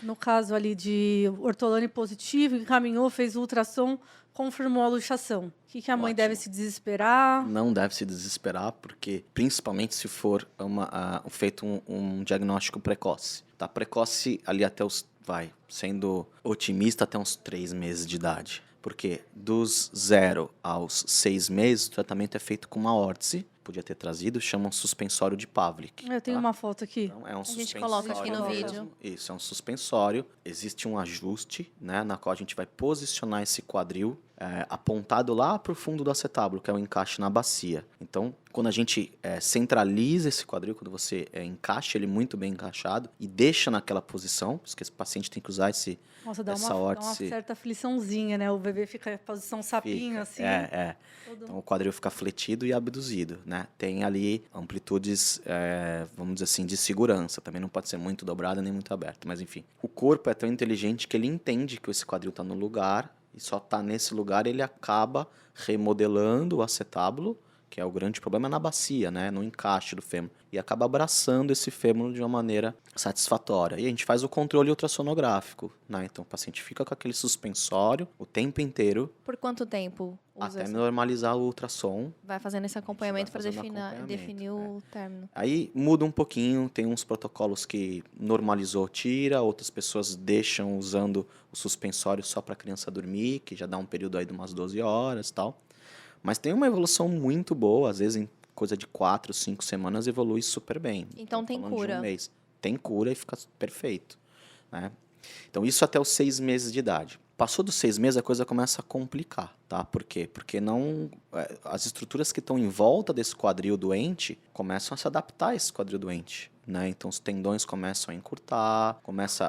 No caso ali de ortolane positivo, encaminhou, fez o ultrassom, confirmou a luxação. O que a mãe deve Ótimo. se desesperar? Não deve se desesperar, porque principalmente se for feito um diagnóstico precoce. Tá? Precoce ali até sendo otimista, até uns 3 meses de idade. Porque dos 0 aos 6 meses, o tratamento é feito com uma órtese, podia ter trazido, chama um suspensório de Pavlik. Eu tenho Tá? uma foto aqui. Então, é um A gente coloca aqui suspensório no coloca. vídeo. mesmo. Isso, é um suspensório. Existe um ajuste, né, na qual a gente vai posicionar esse quadril apontado lá para o fundo do acetábulo, que é o encaixe na bacia. Então, quando a gente centraliza esse quadril, quando você encaixa ele muito bem encaixado e deixa naquela posição, porque esse paciente tem que usar Nossa, dá essa uma órtese. certa afliçãozinha, né? O bebê fica em posição sapinho, Fica, assim. Então o quadril fica fletido e abduzido, né? Tem ali amplitudes, vamos dizer assim, de segurança. Também não pode ser muito dobrado nem muito aberto, mas enfim. O corpo é tão inteligente que ele entende que esse quadril está no lugar e só está nesse lugar, ele acaba remodelando o acetábulo, que é o grande problema na bacia, né? No encaixe do fêmur. E acaba abraçando esse fêmur de uma maneira satisfatória. E a gente faz o controle ultrassonográfico, né? Então o paciente fica com aquele suspensório o tempo inteiro Por quanto tempo usa até essa? normalizar o ultrassom. Vai fazendo esse acompanhamento para fazendo acompanhamento, definir o término. Aí muda um pouquinho, tem uns protocolos que normalizou, tira, outras pessoas deixam usando o suspensório só para a criança dormir, que já dá um período aí de umas 12 horas e tal. Mas tem uma evolução muito boa, às vezes em coisa de 4, 5 semanas evolui super bem. Então tem Falando de cura. um mês. Tem cura e fica perfeito, né? Então isso até os 6 meses de idade. Passou dos 6 meses, a coisa começa a complicar, tá? Por quê? Porque as estruturas que estão em volta desse quadril doente começam a se adaptar a esse quadril doente, né? Então os tendões começam a encurtar, começa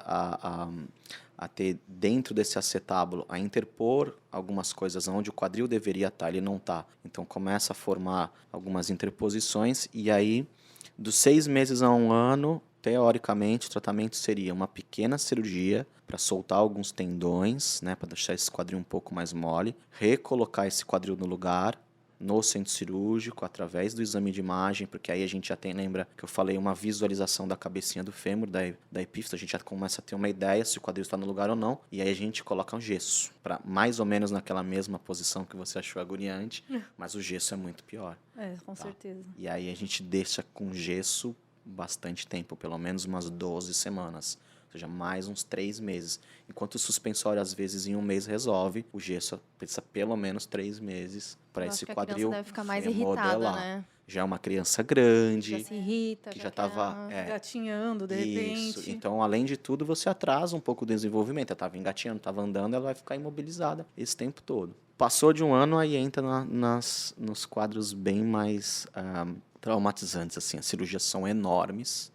a ter dentro desse acetábulo, a interpor algumas coisas onde o quadril deveria estar, ele não está. Então começa a formar algumas interposições e aí, dos 6 meses a 1 ano, teoricamente, o tratamento seria uma pequena cirurgia para soltar alguns tendões, né, para deixar esse quadril um pouco mais mole, recolocar esse quadril no lugar, no centro cirúrgico, através do exame de imagem, porque aí a gente já tem, lembra que eu falei, uma visualização da cabecinha do fêmur, da epífise, a gente já começa a ter uma ideia se o quadril está no lugar ou não, e aí a gente coloca um gesso, para mais ou menos naquela mesma posição que você achou agoniante, mas o gesso é muito pior. Com certeza. E aí a gente deixa com gesso bastante tempo, pelo menos umas 12 semanas. Ou seja, mais uns 3 meses. Enquanto o suspensório, às vezes, em 1 mês resolve, o gesso precisa pelo menos 3 meses para Eu esse acho que a quadril criança deve ficar mais irritada, remodelar. né? Já é uma criança grande, Já se irrita, que já já quer... estava... Gatinhando, de Isso. repente. Então, além de tudo, você atrasa um pouco o desenvolvimento. Ela estava engatinhando, estava andando, ela vai ficar imobilizada esse tempo todo. Passou de 1 ano, aí entra nos quadros bem mais traumatizantes. Assim. As cirurgias são enormes.